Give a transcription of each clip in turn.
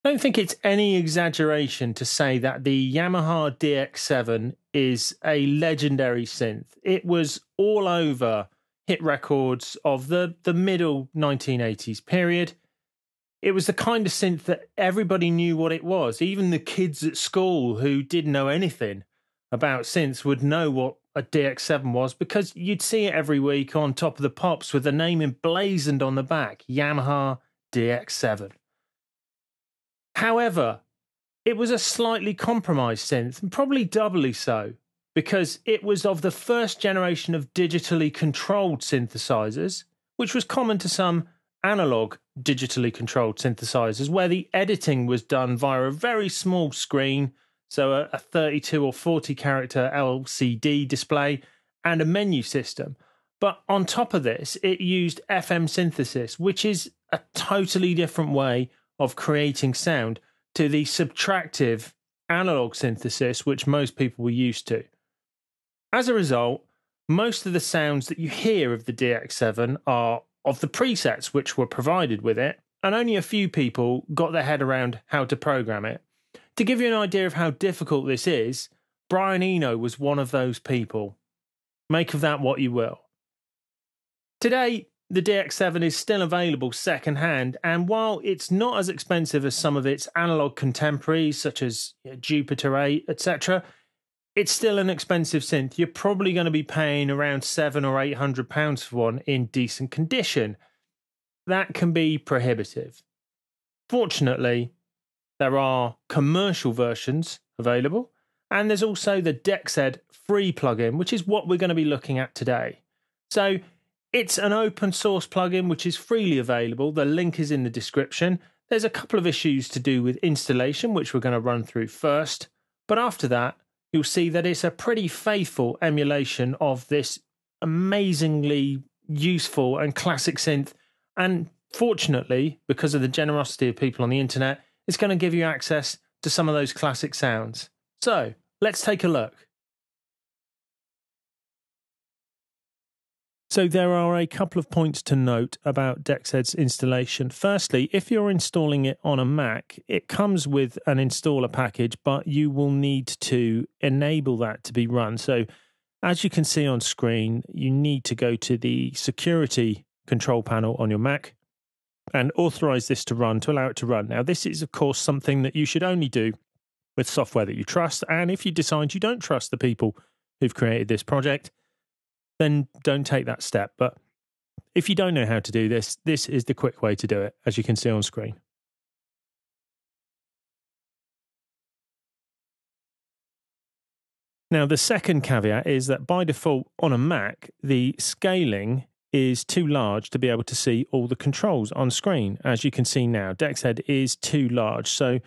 I don't think it's any exaggeration to say that the Yamaha DX7 is a legendary synth. It was all over hit records of the middle 1980s period. It was the kind of synth that everybody knew what it was. Even the kids at school who didn't know anything about synths would know what a DX7 was because you'd see it every week on Top of the Pops with the name emblazoned on the back, Yamaha DX7. However, it was a slightly compromised synth, and probably doubly so, because it was of the first generation of digitally controlled synthesizers, which was common to some analog digitally controlled synthesizers, where the editing was done via a very small screen, so a 32 or 40 character LCD display, and a menu system. But on top of this, it used FM synthesis, which is a totally different way of creating sound to the subtractive analog synthesis which most people were used to. As a result, most of the sounds that you hear of the DX7 are of the presets which were provided with it, and only a few people got their head around how to program it. To give you an idea of how difficult this is, Brian Eno was one of those people. Make of that what you will. Today, the DX7 is still available second-hand, and while it's not as expensive as some of its analog contemporaries, such as Jupiter 8, etc., it's still an expensive synth. You're probably going to be paying around £700 or £800 for one in decent condition. That can be prohibitive. Fortunately, there are commercial versions available, and there's also the Dexed free plugin, which is what we're going to be looking at today. So, it's an open source plugin which is freely available. The link is in the description. There's a couple of issues to do with installation, which we're going to run through first. But after that, you'll see that it's a pretty faithful emulation of this amazingly useful and classic synth. And fortunately, because of the generosity of people on the internet, it's going to give you access to some of those classic sounds. So, let's take a look. So there are a couple of points to note about Dexed's installation. Firstly, if you're installing it on a Mac, it comes with an installer package, but you will need to enable that to be run. So as you can see on screen, you need to go to the security control panel on your Mac and authorize this to run to allow it to run. Now, this is, of course, something that you should only do with software that you trust. And if you decide you don't trust the people who've created this project, then don't take that step. But if you don't know how to do this, this is the quick way to do it, as you can see on screen. Now, the second caveat is that by default on a Mac, the scaling is too large to be able to see all the controls on screen. As you can see now, Dexed is too large. So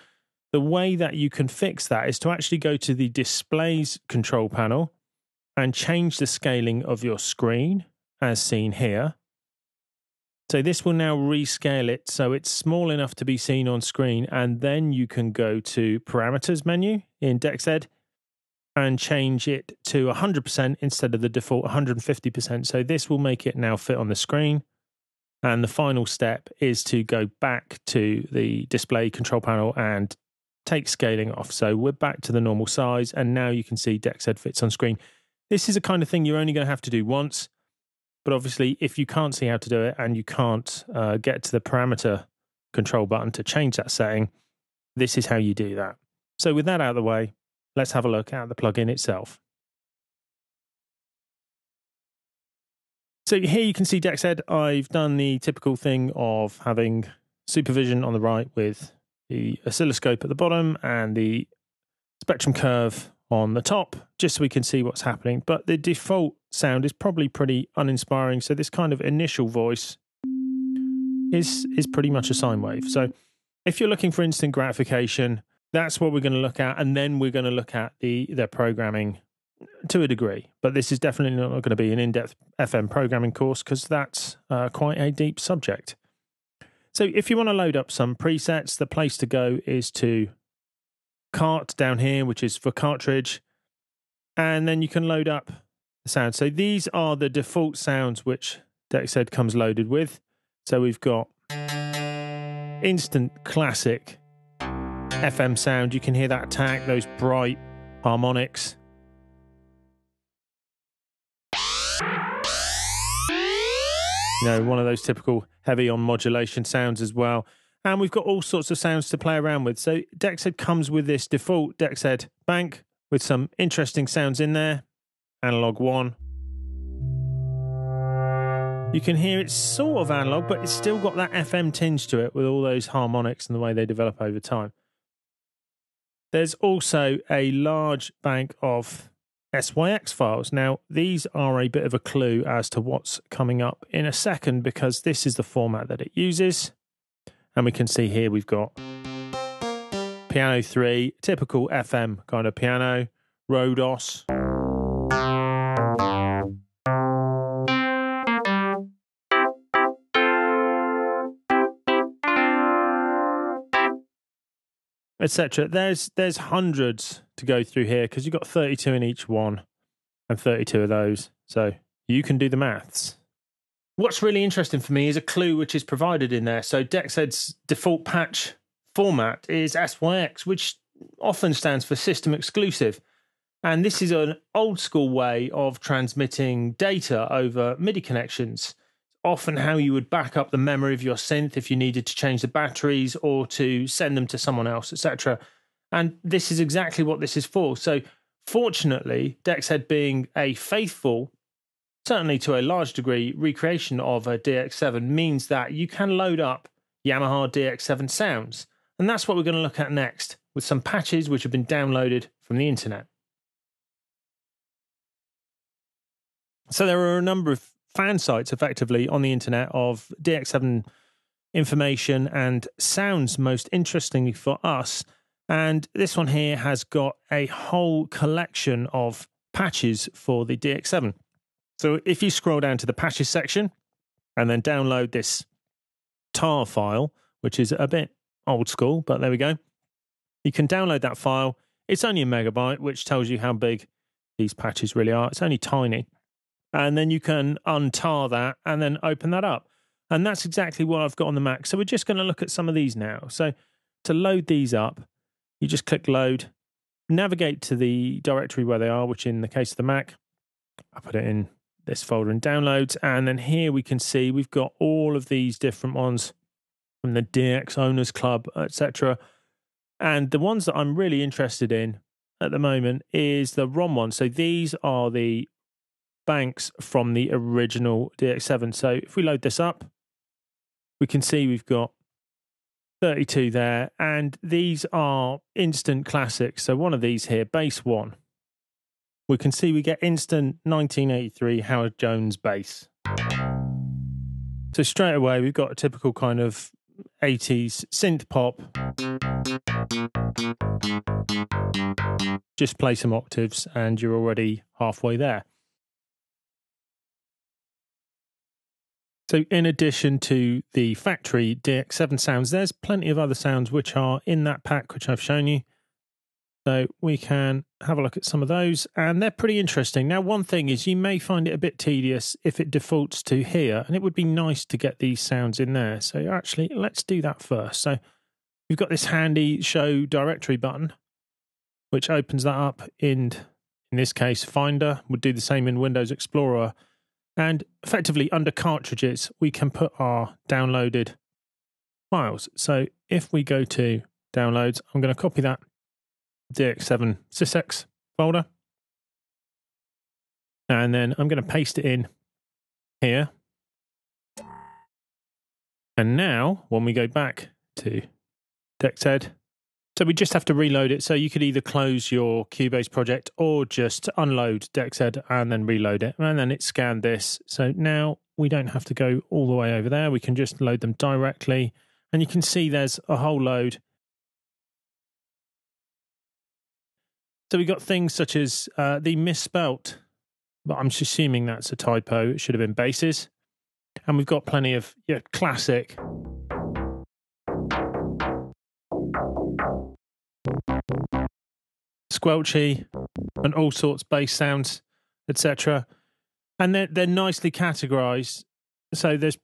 the way that you can fix that is to actually go to the Displays control panel and change the scaling of your screen, as seen here. So this will now rescale it so it's small enough to be seen on screen, and then you can go to Parameters menu in Dexed and change it to 100% instead of the default 150%. So this will make it now fit on the screen. And the final step is to go back to the Display control panel and take scaling off. So we're back to the normal size, and now you can see Dexed fits on screen. This is the kind of thing you're only going to have to do once, but obviously if you can't see how to do it and you can't get to the parameter control button to change that setting, this is how you do that. So with that out of the way, let's have a look at the plugin itself. So here you can see Dexed. I've done the typical thing of having supervision on the right with the oscilloscope at the bottom and the spectrum curve on the top, just so we can see what's happening. But the default sound is probably pretty uninspiring, so this kind of initial voice is pretty much a sine wave. So if you're looking for instant gratification, that's what we're going to look at, and then we're going to look at their programming to a degree. But this is definitely not going to be an in-depth FM programming course, because that's quite a deep subject. So if you want to load up some presets, the place to go is to Cart down here, which is for cartridge, and then you can load up the sound. So these are the default sounds which Dexed comes loaded with. So we've got instant classic FM sound. You can hear that attack, those bright harmonics. You know, one of those typical heavy on modulation sounds as well. And we've got all sorts of sounds to play around with. So Dexed comes with this default Dexed bank with some interesting sounds in there. Analog 1. You can hear it's sort of analog, but it's still got that FM tinge to it with all those harmonics and the way they develop over time. There's also a large bank of SYX files. Now, these are a bit of a clue as to what's coming up in a second, because this is the format that it uses. And we can see here we've got piano 3, typical FM kind of piano, Rhodos. Etc. There's hundreds to go through here because you've got 32 in each one and 32 of those. So you can do the maths. What's really interesting for me is a clue which is provided in there. So Dexed's default patch format is SYX, which often stands for system exclusive. And this is an old school way of transmitting data over MIDI connections. Often how you would back up the memory of your synth if you needed to change the batteries or to send them to someone else, etc. And this is exactly what this is for. So fortunately, Dexed being a faithful, certainly to a large degree, recreation of a DX7 means that you can load up Yamaha DX7 sounds. And that's what we're going to look at next, with some patches which have been downloaded from the internet. So there are a number of fan sites effectively on the internet of DX7 information and sounds, most interestingly for us. And this one here has got a whole collection of patches for the DX7. So if you scroll down to the patches section and then download this tar file, which is a bit old school, but there we go. You can download that file. It's only a megabyte, which tells you how big these patches really are. It's only tiny. And then you can untar that and then open that up. And that's exactly what I've got on the Mac. So we're just going to look at some of these now. So to load these up, you just click load, navigate to the directory where they are, which in the case of the Mac, I put it in this folder in downloads. And then here we can see we've got all of these different ones from the DX Owners Club, etc. And the ones that I'm really interested in at the moment is the ROM one. So these are the banks from the original DX7. So if we load this up, we can see we've got 32 there, and these are instant classics. So one of these here, bass 1, we can see we get instant 1983 Howard Jones bass. So straight away we've got a typical kind of 80s synth pop. Just play some octaves and you're already halfway there. So in addition to the factory DX7 sounds, there's plenty of other sounds which are in that pack, which I've shown you. So we can have a look at some of those, and they're pretty interesting. Now, one thing is you may find it a bit tedious if it defaults to here, and it would be nice to get these sounds in there. So actually, let's do that first. So we've got this handy show directory button, which opens that up in this case, Finder. Would do the same in Windows Explorer. And effectively, under cartridges, we can put our downloaded files. So if we go to downloads, I'm going to copy that DX7 SysX folder. And then I'm going to paste it in here. And now, when we go back to Dexed, so we just have to reload it. So you could either close your Cubase project or just unload Dexed and then reload it. And then it scanned this. So now we don't have to go all the way over there. We can just load them directly. And you can see there's a whole load. So we got things such as the misspelt, but I'm just assuming that's a typo. It should have been basses. And we've got plenty of classic squelchy and all sorts bass sounds, etc. And they're nicely categorized. So there's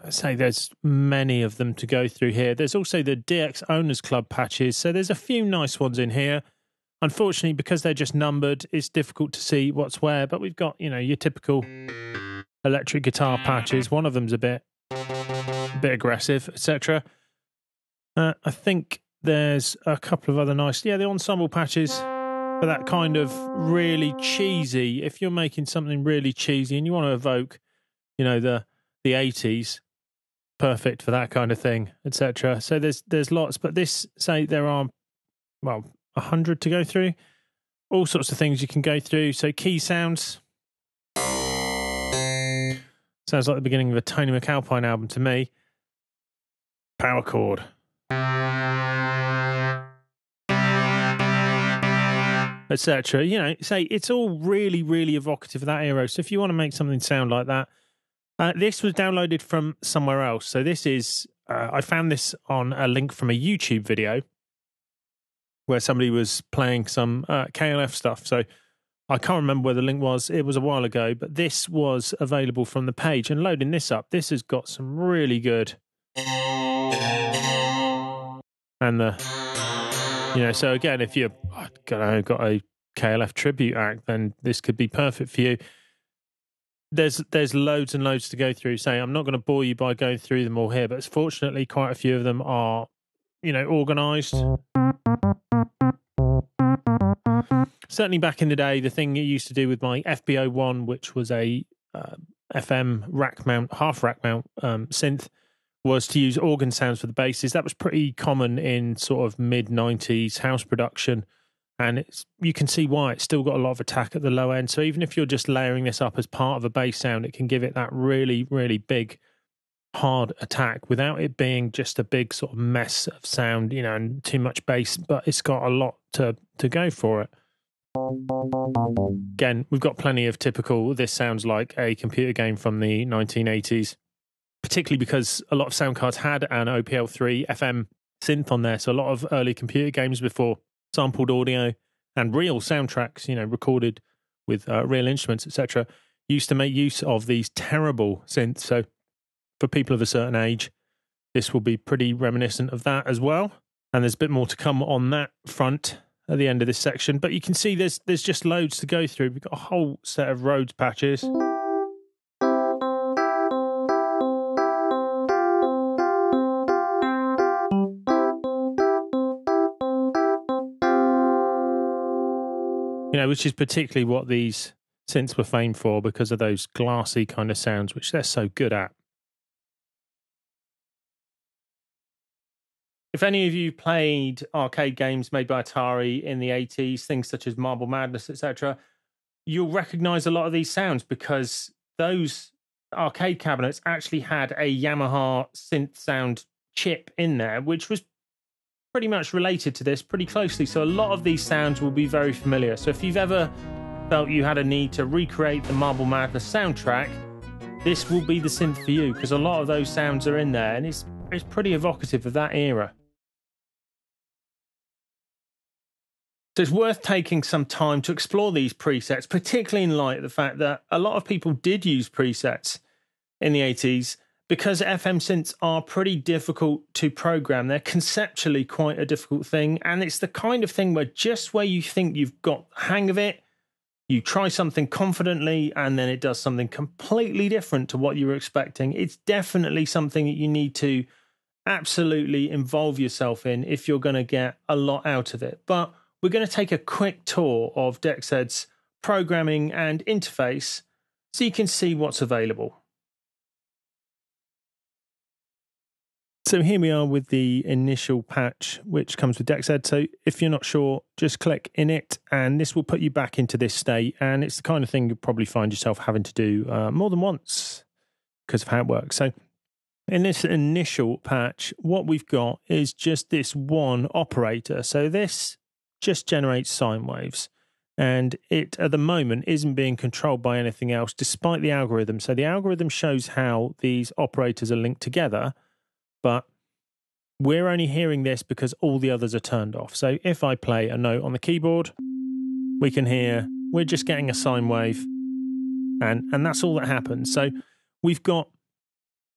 I say there's many of them to go through here. There's also the DX Owners Club patches, so there's a few nice ones in here. Unfortunately, because they're just numbered, it's difficult to see what's where, but we've got, you know, your typical electric guitar patches. One of them's a bit aggressive, etc. I think there's a couple of other nice, the ensemble patches for that kind of really cheesy. If you're making something really cheesy and you want to evoke, you know, the 80s, perfect for that kind of thing, etc. So there's lots, but this, say there are, well, 100 to go through. All sorts of things you can go through. So key sounds. Sounds like the beginning of a Tony McAlpine album to me. Power chord. Etc. You know, say it's all really, really evocative of that era. So if you want to make something sound like that, this was downloaded from somewhere else. So this is, I found this on a link from a YouTube video where somebody was playing some KLF stuff. So I can't remember where the link was. It was a while ago, but this was available from the page. And loading this up, this has got some really good. And you know, so again, if you've got a KLF tribute act, then this could be perfect for you. There's loads and loads to go through. Say, I'm not going to bore you by going through them all here, but fortunately, quite a few of them are, you know, organised. Certainly back in the day, the thing you used to do with my FB01, which was a FM rack mount, half rack mount synth, was to use organ sounds for the basses. That was pretty common in sort of mid-90s house production. And you can see why it's still got a lot of attack at the low end. So even if you're just layering this up as part of a bass sound, it can give it that really, really big, hard attack without it being just a big sort of mess of sound, you know, and too much bass. But it's got a lot to go for it. Again, we've got plenty of typical, this sounds like a computer game from the 1980s, particularly because a lot of sound cards had an OPL3 FM synth on there. So a lot of early computer games before sampled audio and real soundtracks, you know, recorded with real instruments, etc., used to make use of these terrible synths. So for people of a certain age, this will be pretty reminiscent of that as well. And there's a bit more to come on that front at the end of this section. But you can see there's just loads to go through. We've got a whole set of Rhodes patches. You know, which is particularly what these synths were famed for because of those glassy kind of sounds, which they're so good at. If any of you played arcade games made by Atari in the 80s, things such as Marble Madness, etc., you'll recognize a lot of these sounds because those arcade cabinets actually had a Yamaha synth sound chip in there, which was pretty much related to this pretty closely. So a lot of these sounds will be very familiar. So if you've ever felt you had a need to recreate the Marble Madness soundtrack, this will be the synth for you because a lot of those sounds are in there and it's pretty evocative of that era. So it's worth taking some time to explore these presets, particularly in light of the fact that a lot of people did use presets in the 80s because FM synths are pretty difficult to program. They're conceptually quite a difficult thing, and it's the kind of thing where just where you think you've got the hang of it, you try something confidently, and then it does something completely different to what you were expecting. It's definitely something that you need to absolutely involve yourself in if you're going to get a lot out of it. But we're going to take a quick tour of Dexed's programming and interface so you can see what's available. So here we are with the initial patch, which comes with Dexed. So if you're not sure, just click in it, and this will put you back into this state. And it's the kind of thing you'll probably find yourself having to do more than once because of how it works. So in this initial patch, what we've got is just this one operator. So this just generates sine waves. And it, at the moment, isn't being controlled by anything else, despite the algorithm. So the algorithm shows how these operators are linked together, but we're only hearing this because all the others are turned off. So if I play a note on the keyboard, we can hear we're just getting a sine wave, and that's all that happens. So we've got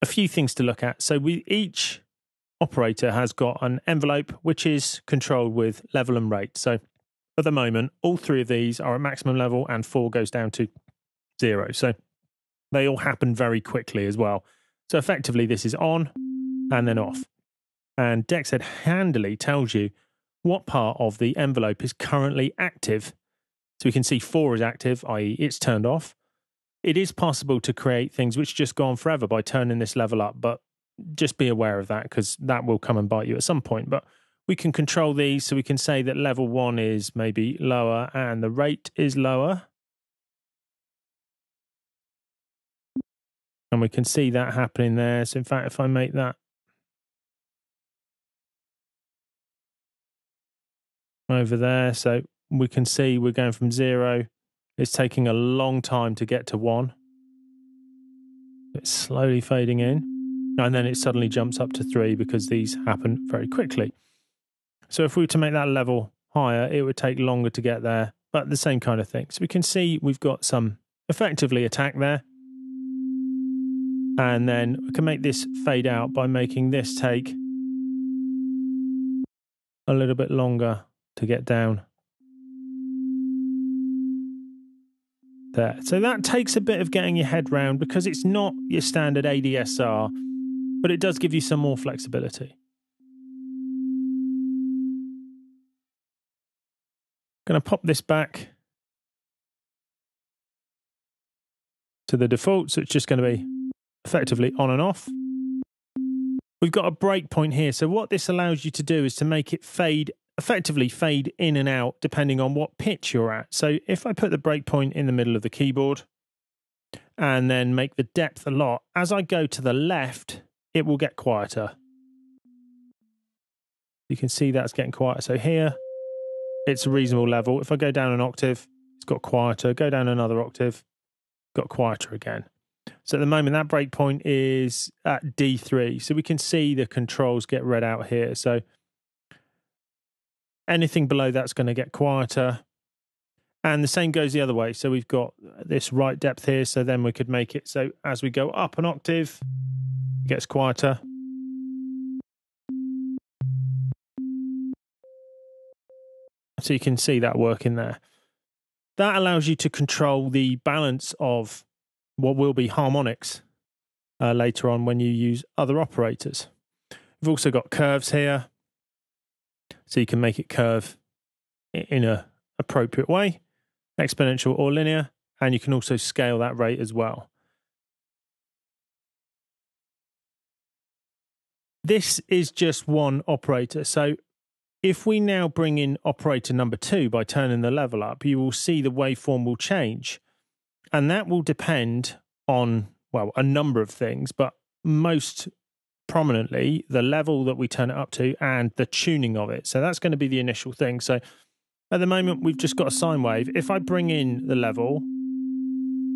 a few things to look at. So each operator has got an envelope which is controlled with level and rate. So at the moment, all three of these are at maximum level and 4 goes down to 0. So they all happen very quickly as well. So effectively, this is on and then off. And Dexed handily tells you what part of the envelope is currently active. So we can see 4 is active, i.e. it's turned off. It is possible to create things which just go on forever by turning this level up, but just be aware of that because that will come and bite you at some point. But we can control these, so we can say that level 1 is maybe lower and the rate is lower. And we can see that happening there. So in fact, if I make that over there, so we can see we're going from 0. It's taking a long time to get to 1. It's slowly fading in. And then it suddenly jumps up to 3 because these happen very quickly. So if we were to make that level higher, it would take longer to get there, but the same kind of thing. So we can see we've got some effectively attack there. And then we can make this fade out by making this take a little bit longer to get down there. So that takes a bit of getting your head round because it's not your standard ADSR, but it does give you some more flexibility. Going to pop this back to the default, so it's just going to be effectively on and off. We've got a breakpoint here, so what this allows you to do is to make it effectively fade in and out depending on what pitch you're at. So if I put the breakpoint in the middle of the keyboard and then make the depth a lot, as I go to the left, it will get quieter. You can see that's getting quieter. So here, it's a reasonable level. If I go down an octave, it's got quieter. Go down another octave, got quieter again. So at the moment, that breakpoint is at D3. So we can see the controls get read out here. So anything below that's going to get quieter. And the same goes the other way. So we've got this right depth here. So then we could make it so as we go up an octave, it gets quieter. So you can see that working there. That allows you to control the balance of what will be harmonics later on when you use other operators. We've also got curves here. So you can make it curve in an appropriate way, exponential or linear, and you can also scale that rate as well. This is just one operator. So if we now bring in operator number 2 by turning the level up, you will see the waveform will change. And that will depend on, well, a number of things, but most prominently the level that we turn it up to and the tuning of it. So that's going to be the initial thing. So at the moment, we've just got a sine wave. If I bring in the level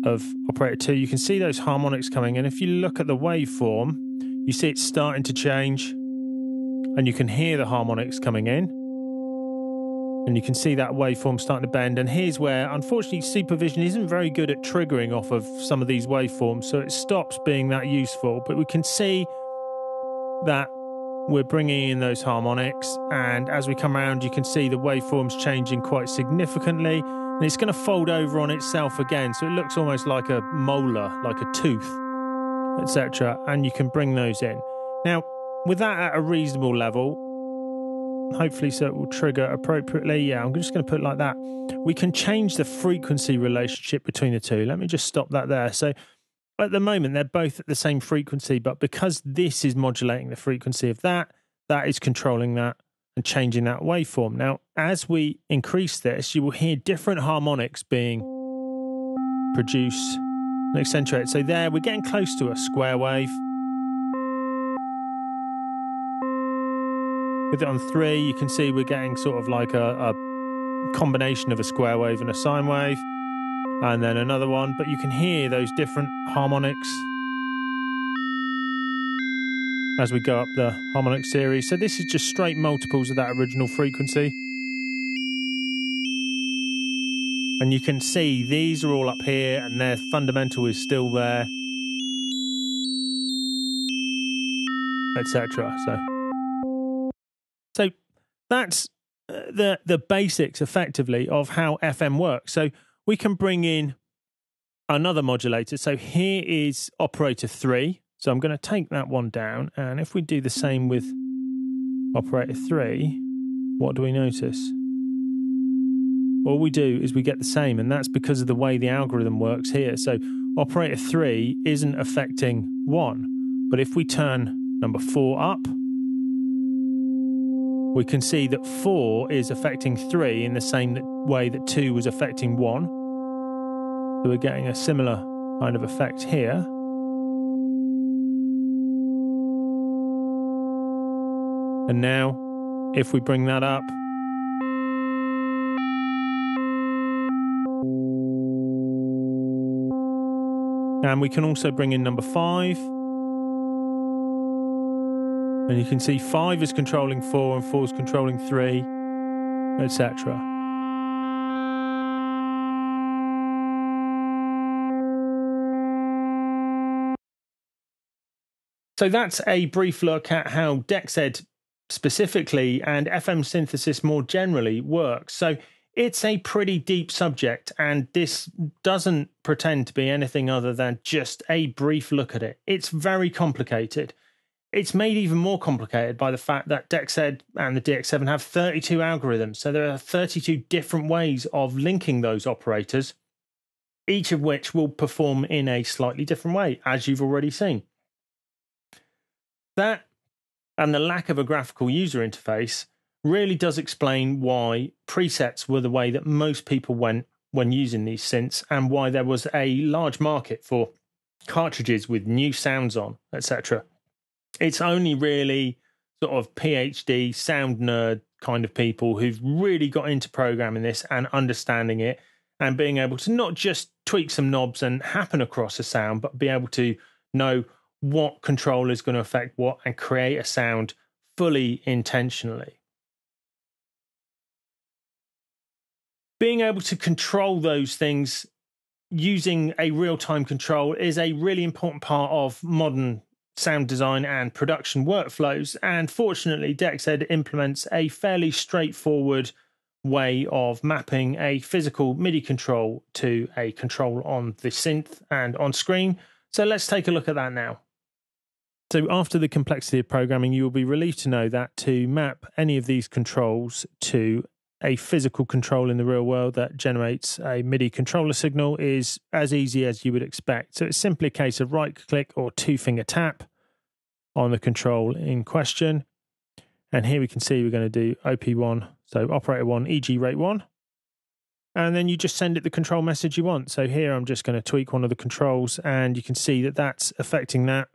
of operator 2, you can see those harmonics coming in. If you look at the waveform, you see it's starting to change and you can hear the harmonics coming in. And you can see that waveform starting to bend. And here's where, unfortunately, supervision isn't very good at triggering off of some of these waveforms, so it stops being that useful. But we can see that we're bringing in those harmonics, and as we come around, you can see the waveform's changing quite significantly, and it's going to fold over on itself again, so it looks almost like a molar, like a tooth, etc. And you can bring those in. Now, with that at a reasonable level, hopefully so it will trigger appropriately. Yeah, I'm just going to put it like that. We can change the frequency relationship between the two. Let me just stop that there. So at the moment, they're both at the same frequency, but because this is modulating the frequency of that, that is controlling that and changing that waveform. Now, as we increase this, you will hear different harmonics being produced and accentuated. So there, we're getting close to a square wave. With it on 3, you can see we're getting sort of like a combination of a square wave and a sine wave, and then another one, but you can hear those different harmonics as we go up the harmonic series. So this is just straight multiples of that original frequency. And you can see these are all up here and their fundamental is still there. etc. So that's the basics, effectively, of how FM works. So we can bring in another modulator. So here is operator 3. So I'm going to take that one down, and if we do the same with operator 3, what do we notice? All we do is we get the same, and that's because of the way the algorithm works here. So operator 3 isn't affecting 1, but if we turn number 4 up, we can see that 4 is affecting 3 in the same way that 2 was affecting 1. So we're getting a similar kind of effect here. And now, if we bring that up, and we can also bring in number 5. And you can see 5 is controlling 4 and 4 is controlling 3, etc. So that's a brief look at how Dexed specifically and FM synthesis more generally works. So it's a pretty deep subject, and this doesn't pretend to be anything other than just a brief look at it. It's very complicated. It's made even more complicated by the fact that Dexed and the DX7 have 32 algorithms. So there are 32 different ways of linking those operators, each of which will perform in a slightly different way, as you've already seen. That and the lack of a graphical user interface really does explain why presets were the way that most people went when using these synths, and why there was a large market for cartridges with new sounds on, etc. It's only really sort of PhD sound nerd kind of people who've really got into programming this and understanding it and being able to not just tweak some knobs and happen across a sound, but be able to know what control is going to affect what and create a sound fully intentionally. Being able to control those things using a real-time control is a really important part of modern sound design and production workflows, and fortunately Dexed implements a fairly straightforward way of mapping a physical MIDI control to a control on the synth and on screen. So let's take a look at that now. So after the complexity of programming, you will be relieved to know that to map any of these controls to a physical control in the real world that generates a MIDI controller signal is as easy as you would expect. So it's simply a case of right-click or two-finger tap on the control in question. And here we can see we're going to do OP1, so operator 1, EG rate 1. And then you just send it the control message you want. So here I'm just going to tweak one of the controls, and you can see that that's affecting that.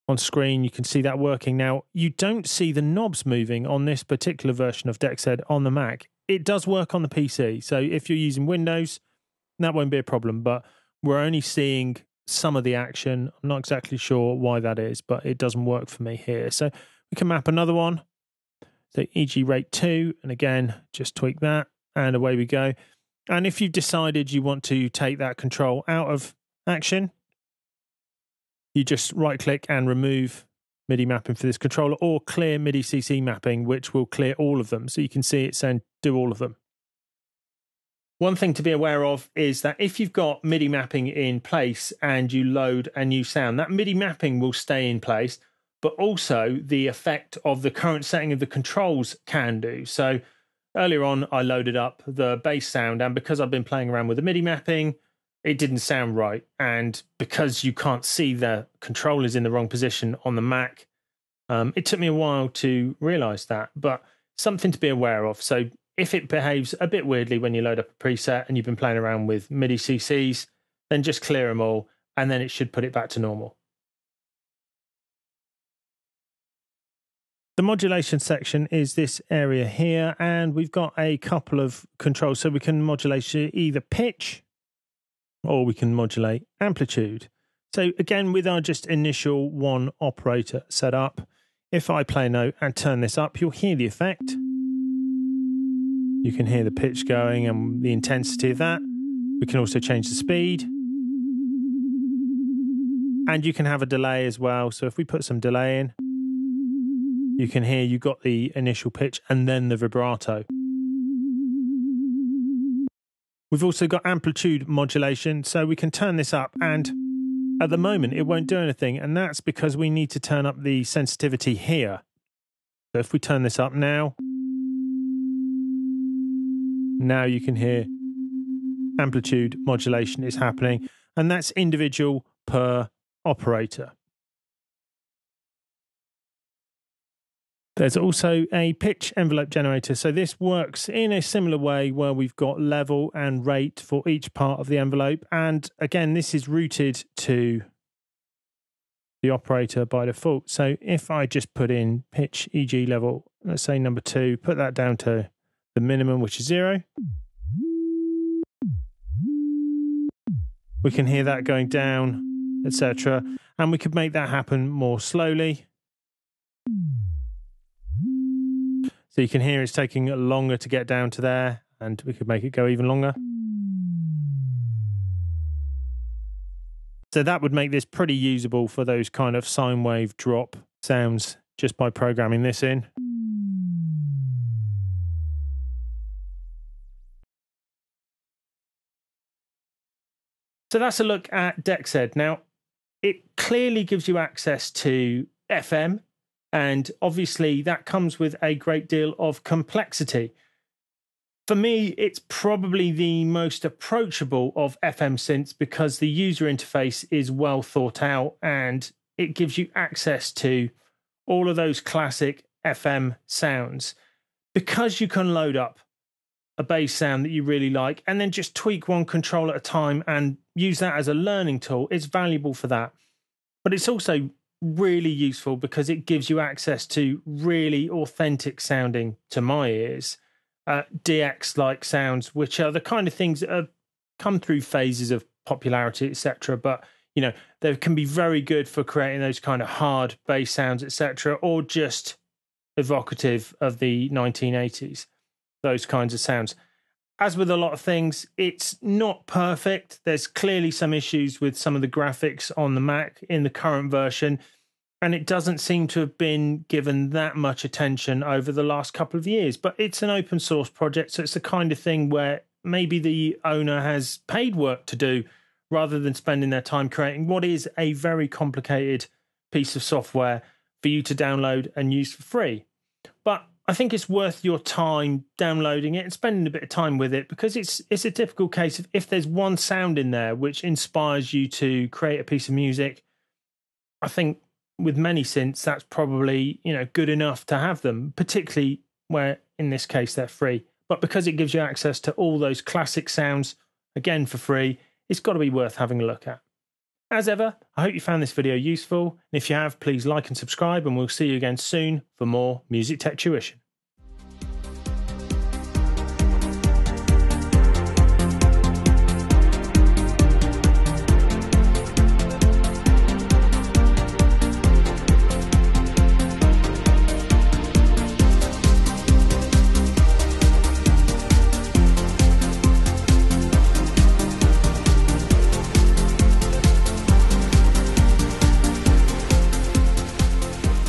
On screen, you can see that working. Now, you don't see the knobs moving on this particular version of Dexed on the Mac. It does work on the PC, so if you're using Windows, that won't be a problem, but we're only seeing some of the action. I'm not exactly sure why that is, but it doesn't work for me here. So we can map another one. So EG rate 2, and again, just tweak that, and away we go. And if you've decided you want to take that control out of action, you just right-click and remove MIDI mapping for this controller, or clear MIDI CC mapping, which will clear all of them. So you can see it saying do all of them. One thing to be aware of is that if you've got MIDI mapping in place and you load a new sound, that MIDI mapping will stay in place, but also the effect of the current setting of the controls can do. So earlier on, I loaded up the bass sound, and because I've been playing around with the MIDI mapping, it didn't sound right. And because you can't see the controllers in the wrong position on the Mac, it took me a while to realize that, but something to be aware of. So if it behaves a bit weirdly when you load up a preset and you've been playing around with MIDI CCs, then just clear them all, and then it should put it back to normal. The modulation section is this area here, and we've got a couple of controls. So we can modulate either pitch, or we can modulate amplitude. So again, with our just initial one operator set up, if I play a note and turn this up, you'll hear the effect. You can hear the pitch going and the intensity of that. We can also change the speed. And you can have a delay as well. So if we put some delay in, you can hear you've got the initial pitch and then the vibrato. We've also got amplitude modulation, so we can turn this up, and at the moment it won't do anything, and that's because we need to turn up the sensitivity here. So if we turn this up now you can hear amplitude modulation is happening, and that's individual per operator. There's also a pitch envelope generator. So this works in a similar way where we've got level and rate for each part of the envelope. And again, this is routed to the operator by default. So if I just put in pitch, e.g. level, let's say number 2, put that down to the minimum, which is 0. We can hear that going down, etc. And we could make that happen more slowly. So you can hear it's taking longer to get down to there, and we could make it go even longer. So that would make this pretty usable for those kind of sine wave drop sounds just by programming this in. So that's a look at Dexed. Now, it clearly gives you access to FM, and obviously that comes with a great deal of complexity. For me, it's probably the most approachable of FM synths because the user interface is well thought out and it gives you access to all of those classic FM sounds. Because you can load up a bass sound that you really like and then just tweak one control at a time and use that as a learning tool, it's valuable for that. But it's also really useful because it gives you access to really authentic sounding, to my ears, DX-like sounds, which are the kind of things that have come through phases of popularity, etc. But, you know, they can be very good for creating those kind of hard bass sounds, etc., or just evocative of the 1980s, those kinds of sounds. As with a lot of things, it's not perfect. There's clearly some issues with some of the graphics on the Mac in the current version, and it doesn't seem to have been given that much attention over the last couple of years. But it's an open source project, so it's the kind of thing where maybe the owner has paid work to do rather than spending their time creating what is a very complicated piece of software for you to download and use for free. But I think it's worth your time downloading it and spending a bit of time with it, because it's a typical case of if there's one sound in there which inspires you to create a piece of music, I think with many synths that's probably, you know, good enough to have them, particularly where in this case they're free. But because it gives you access to all those classic sounds, again for free, it's got to be worth having a look at. As ever, I hope you found this video useful, and if you have, please like and subscribe, and we'll see you again soon for more Music Tech Tuition.